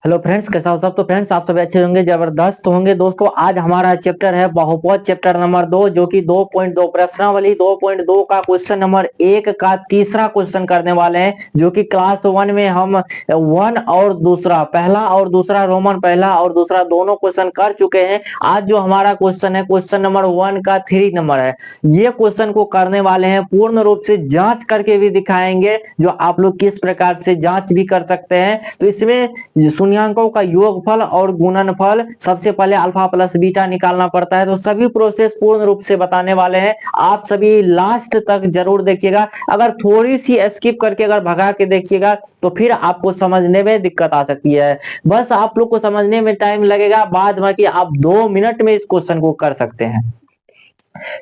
Hello friends, कैसा हो सब। तो फ्रेंड्स, आप सब अच्छे होंगे, जबरदस्त होंगे। दोस्तों, आज हमारा चैप्टर है बहुपद, चैप्टर नंबर 2, जो कि 2.2 प्रश्नावली 2.2 का क्वेश्चन नंबर 1 का तीसरा क्वेश्चन करने वाले हैं। जो कि क्लास 1 में हम वन और दूसरा, पहला और दूसरा, रोमन पहला और दूसरा दोनों क्वेश्चन कर चुके हैं। आज जो हमारा क्वेश्चन है, क्वेश्चन नंबर 1 का 3 नंबर है। ये क्वेश्चन को करने वाले हैं, पूर्ण रूप से जांच करके भी दिखाएंगे, जो आप लोग किस प्रकार से जांच भी कर सकते हैं। तो इसमें शून्यांकों का योगफल और गुणनफल, सबसे पहले अल्फा प्लस बीटा निकालना पड़ता है। तो सभी प्रोसेस पूर्ण रूप से बताने वाले हैं। आप सभी लास्ट तक जरूर देखिएगा। अगर थोड़ी सी स्किप करके अगर भगा के देखिएगा तो फिर आपको समझने में दिक्कत आ सकती है। बस आप लोग को समझने में टाइम लगेगा, बाद बाकी आप 2 मिनट में इस क्वेश्चन को कर सकते हैं।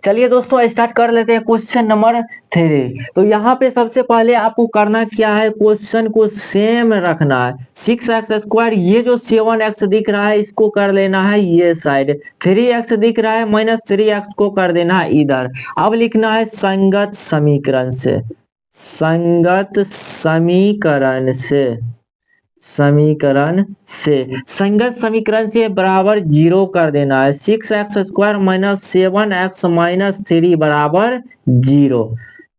चलिए दोस्तों, स्टार्ट कर लेते हैं क्वेश्चन नंबर 3। तो यहाँ पे सबसे पहले आपको करना क्या है, क्वेश्चन को सेम रखना है। 6x², ये जो 7x दिख रहा है इसको कर लेना है ये साइड। 3x दिख रहा है, -3x को कर देना है इधर। अब लिखना है संगत समीकरण से, संगत संगत समीकरण से बराबर 0 कर देना है। 6x² -7x-3 बराबर 0।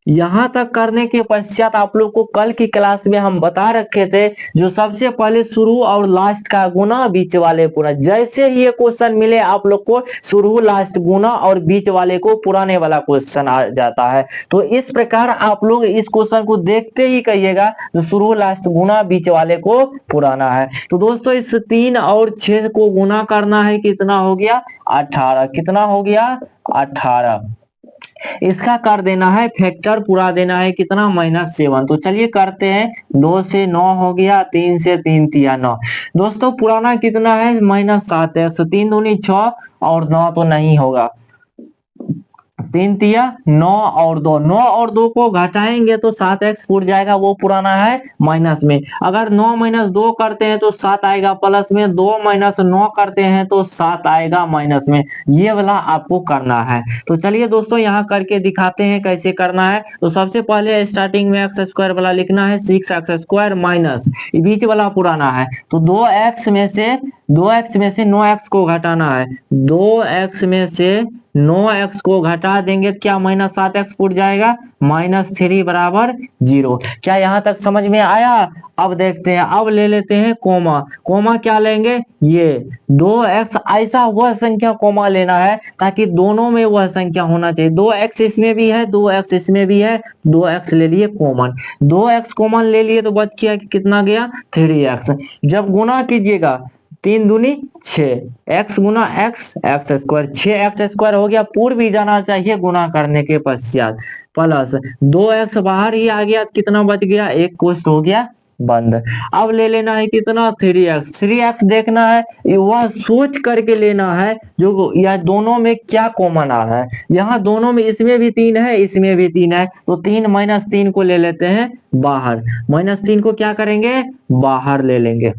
यहां तक करने के पश्चात आप लोग को कल की क्लास में हम बता रखे थे, जो सबसे पहले शुरू और लास्ट का गुना बीच वाले पूरा। जैसे ही ये क्वेश्चन मिले आप लोग को, शुरू लास्ट गुना और बीच वाले को पुराने वाला क्वेश्चन आ जाता है। तो इस प्रकार आप लोग इस क्वेश्चन को देखते ही कहिएगा, जो शुरू लास्ट गुना बीच वाले को पुराना है। तो दोस्तों, इस 3 और 6 को गुना करना है, कितना हो गया 18। कितना हो गया 18। इसका कर देना है फैक्टर, पूरा देना है कितना -7। तो चलिए करते हैं। 2 से 9 हो गया, 3 से 3 तिया 9। दोस्तों, पुराना कितना है -7x, 3 दूनी 6 और 9 तो नहीं होगा, 3 तिया 9 और 2, 9 और 2 को घटाएंगे तो 7x फूट जाएगा, वो पुराना है माइनस में। अगर 9 - 2 करते हैं तो 7 आएगा प्लस में, 2 - 9 करते हैं तो 7 आएगा माइनस में। ये वाला आपको करना है। तो चलिए दोस्तों, यहाँ करके दिखाते हैं कैसे करना है। तो सबसे पहले स्टार्टिंग में x² वाला लिखना है, 6x² माइनस बीच वाला पुराना है, तो 2x में से 9x को घटाना है। 2x में से 9x को घटा देंगे, क्या -7x फूट जाएगा, -3 बराबर 0। क्या यहाँ तक समझ में आया। अब देखते हैं, अब ले लेते हैं कोमा। कोमा क्या लेंगे, ये 2x, ऐसा वह संख्या कोमा लेना है ताकि दोनों में वह संख्या होना चाहिए। 2x इसमें भी है, 2x इसमें भी है, 2x ले लिए कॉमन। 2x कॉमन ले लिए तो बच गया, कितना गया 3x। जब गुना कीजिएगा, 3 दूनी 6, x गुना x² 6x² हो गया। पूर्व भी जाना चाहिए गुना करने के पश्चात, प्लस 2x बाहर ही आ गया, कितना बच गया, एक कोष्ठ हो गया बंद। अब ले लेना है कितना 3x देखना है, वह सोच करके लेना है जो या दोनों में क्या कॉमन आ रहा है। यहाँ दोनों में, इसमें भी 3 है, इसमें भी 3 है, तो 3 - 3 को ले लेते हैं बाहर। -3 को क्या करेंगे, बाहर ले लेंगे।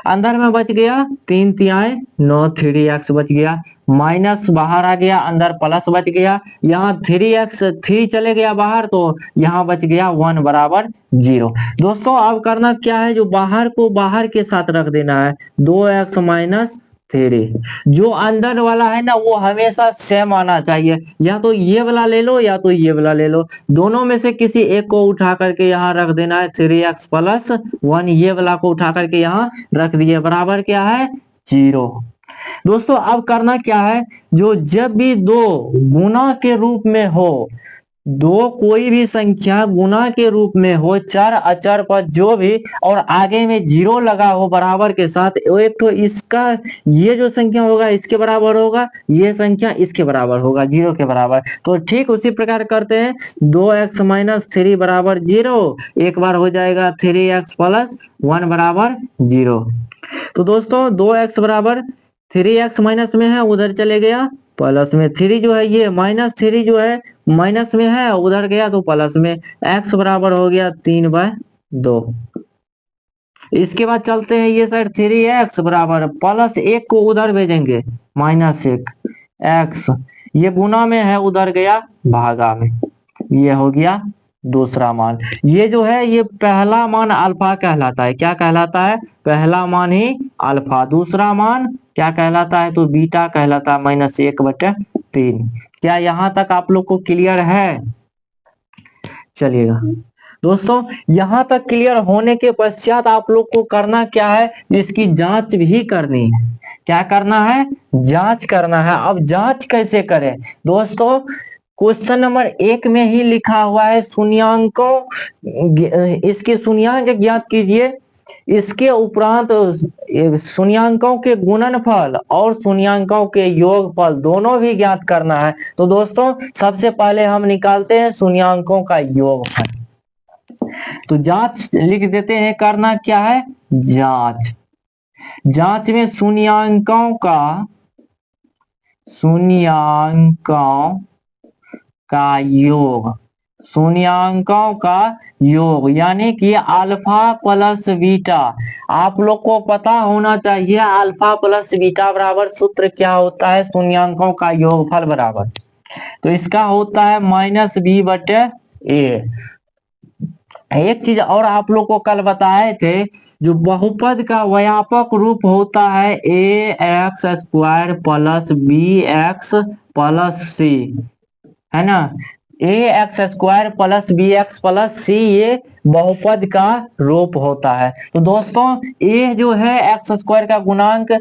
अंदर में बच गया 3 तिहाई 9, 3x बच गया, माइनस बाहर आ गया, अंदर प्लस बच गया। यहाँ 3x 3 चले गया बाहर, तो यहाँ बच गया 1 बराबर 0। दोस्तों, अब करना क्या है, जो बाहर को बाहर के साथ रख देना है, 2x - 3। जो अंदर वाला है ना, वो हमेशा सेम आना चाहिए। या तो ये वाला ले लो या तो ये वाला ले लो, दोनों में से किसी एक को उठा करके यहाँ रख देना है। 3x + 1, ये वाला को उठा करके यहाँ रख दिए, बराबर क्या है 0। दोस्तों, अब करना क्या है, जो जब भी दो गुना के रूप में हो, दो कोई भी संख्या गुना के रूप में हो, चर अचर पर जो भी, और आगे में 0 लगा हो बराबर के साथ, एक तो इसका, ये जो संख्या होगा इसके बराबर होगा, ये संख्या इसके बराबर होगा, 0 के बराबर। तो ठीक उसी प्रकार करते हैं, 2x - 3 बराबर 0, एक बार हो जाएगा 3x + 1 बराबर 0। तो दोस्तों, 2x बराबर 3x माइनस में है, उधर चले गया प्लस में। 3 जो है, ये -3 जो है माइनस में है, उधर गया तो प्लस में। x बराबर हो गया 3/2। इसके बाद चलते हैं ये साइड, 3x बराबर +1 को उधर भेजेंगे, -1 x, ये गुना में है, उधर गया भागा में, ये हो गया दूसरा मान। ये जो है ये पहला मान अल्फा कहलाता है। क्या कहलाता है? पहला मान ही अल्फा। दूसरा मान क्या कहलाता है? तो बीटा कहलाता है, -1/3। क्या यहाँ तक आप लोग को क्लियर है? चलिएगा दोस्तों, यहाँ तक क्लियर होने के पश्चात आप लोग को करना क्या है? इसकी जांच भी करनी है। क्या करना है? जांच करना है। अब जांच कैसे करें दोस्तों? क्वेश्चन नंबर 1 में ही लिखा हुआ है शून्यांकों, इसके शून्यांक ज्ञात कीजिए। इसके उपरांत शून्यांकों के गुणनफल और शून्यांकों के योगफल दोनों भी ज्ञात करना है। तो दोस्तों सबसे पहले हम निकालते हैं शून्यांकों का योगफल। तो जांच लिख देते हैं। करना क्या है? जांच। जांच में शून्यांकों का योग, शून्यांकों का योग यानी कि अल्फा प्लस बीटा। आप लोग को पता होना चाहिए अल्फा प्लस बीटा बराबर सूत्र क्या होता है? शून्यांकों का योगफल बराबर, तो इसका होता है -b/a। एक चीज और आप लोग को कल बताए थे, जो बहुपद का व्यापक रूप होता है ax² plus bx plus c, है ना। ax² plus bx plus c ये बहुपद का रूप होता है। तो दोस्तों a जो है x² का गुणांक,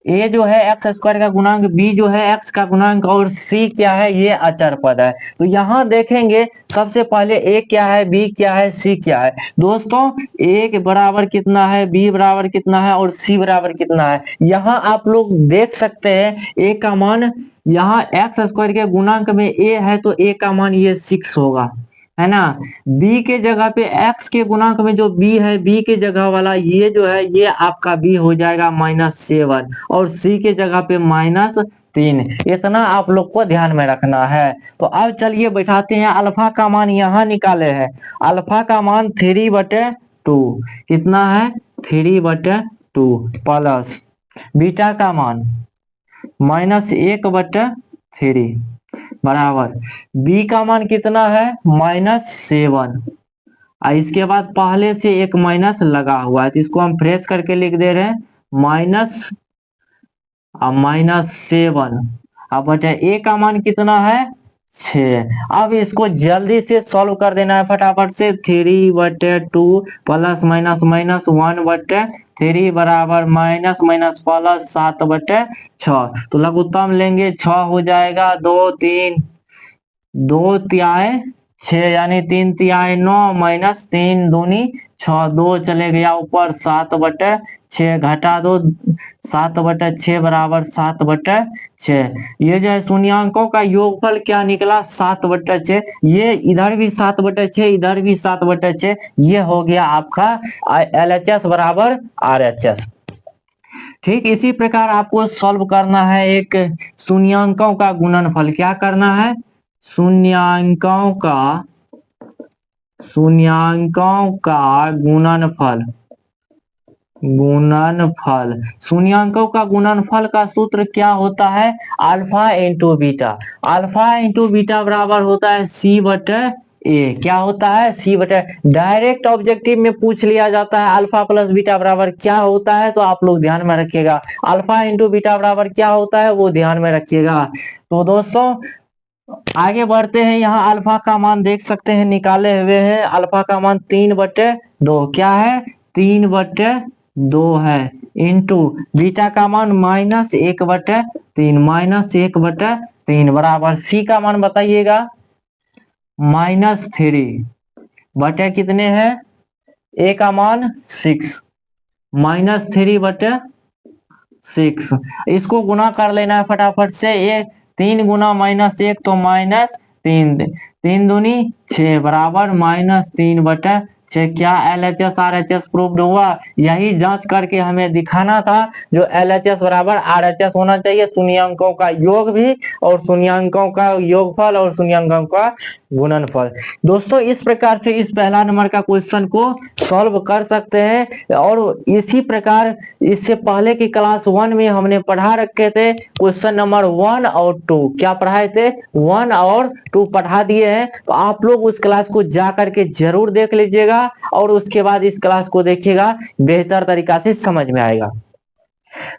a जो है x² का गुणांक, b जो है x का गुणांक, और c क्या है? ये अचर पद है। तो यहाँ देखेंगे सबसे पहले a क्या है, b क्या है, c क्या है। दोस्तों a के बराबर कितना है, b बराबर कितना है और c बराबर कितना है। यहाँ आप लोग देख सकते हैं a का मान, यहाँ x² के गुणांक में a है तो a का मान ये 6 होगा, है ना। b के जगह पे x के गुणांक में जो b है, b के जगह वाला ये जो है ये आपका b हो जाएगा -7, और c के जगह पे -3। इतना आप लोग को ध्यान में रखना है। तो अब चलिए बैठाते हैं। अल्फा का मान यहाँ निकाले हैं। अल्फा का मान 3/2 कितना है? 3/2 प्लस बीटा का मान -1/3 बराबर b का मान कितना है? -7। इसके बाद पहले से एक माइनस लगा हुआ है तो इसको हम फ्रेश करके लिख दे रहे हैं -7। अब बचा a का मान कितना है? 6। अब इसको जल्दी से सॉल्व कर देना है फटाफट से। 3/2 प्लस माइनस माइनस 1/3 बराबर माइनस माइनस प्लस 7/6। तो लघुत्तम लेंगे 6 हो जाएगा। 2 तिहाई 6 यानी 3 तिहाई 9 माइनस 3 दूनी 6, 2 चले गया ऊपर 7/6 घटा दो, 7/6 बराबर 7/6। ये जो है शून्यांकों का योगफल क्या निकला? 7/6। ये इधर भी 7/6, इधर भी 7/6। ये हो गया आपका LHS बराबर RHS। ठीक इसी प्रकार आपको सॉल्व करना है एक शून्यांकों का गुणनफल। क्या करना है? शून्यांकों का गुणनफल। शून्यांकों का गुणनफल का सूत्र क्या होता है? Alpha into beta. Alpha into beta बराबर होता है c/a। क्या होता है? c/। डायरेक्ट ऑब्जेक्टिव में पूछ लिया जाता है अल्फा प्लस बीटा बराबर क्या होता है, तो आप लोग ध्यान में रखिएगा। अल्फा इंटू बीटा बराबर क्या होता है वो ध्यान में रखिएगा। तो दोस्तों आगे बढ़ते हैं। यहाँ अल्फा का मान देख सकते हैं निकाले हुए हैं। अल्फा का मान 3/2 क्या है? 3/2 है, इंटू बीटा का मान -1/3, -1/3 बराबर सी का मान बताइएगा -3 बटे कितने है? ए का मान 6, -3/6। इसको गुना कर लेना है फटाफट से। ये 3 गुना -1 तो -3, 3 दूनी 6 बराबर -3/6। क्या LHS RHS प्रूव्ड हुआ? यही जांच करके हमें दिखाना था। जो LHS बराबर RHS होना चाहिए, शून्यांकों का योग भी और शून्यांकों का योगफल और शून्यांकों का गुणनफल। दोस्तों इस प्रकार से इस पहला नंबर का क्वेश्चन को सॉल्व कर सकते हैं। और इसी प्रकार इससे पहले की क्लास 1 में हमने पढ़ा रखे थे क्वेश्चन नंबर 1 और 2। क्या पढ़ाए थे? 1 और 2 पढ़ा दिए हैं। तो आप लोग उस क्लास को जा करके जरूर देख लीजिएगा और उसके बाद इस क्लास को देखिएगा, बेहतर तरीका से समझ में आएगा।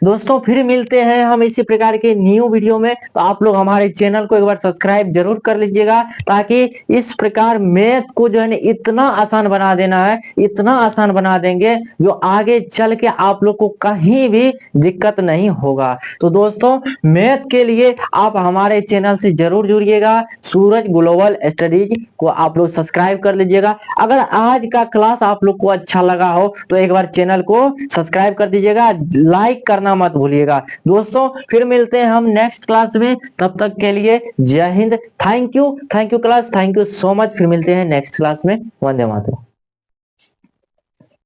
दोस्तों फिर मिलते हैं हम इसी प्रकार के न्यू वीडियो में। तो आप लोग हमारे चैनल को एक बार सब्सक्राइब जरूर कर लीजिएगा, ताकि इस प्रकार मैथ को जो है इतना आसान बना देना है, इतना आसान बना देंगे जो आगे चल के आप लोग को कहीं भी दिक्कत नहीं होगा। तो दोस्तों मैथ के लिए आप हमारे चैनल से जरूर जुड़िएगा। सूरज ग्लोबल स्टडीज को आप लोग सब्सक्राइब कर लीजिएगा। अगर आज का क्लास आप लोग को अच्छा लगा हो तो एक बार चैनल को सब्सक्राइब कर दीजिएगा, लाइक करना मत भूलिएगा। दोस्तों फिर मिलते हैं हम नेक्स्ट क्लास में, तब तक के लिए जय Hind. Thank you class, thank you so much. फिर मिलते हैं नेक्स्ट क्लास में। वंदे मातरम।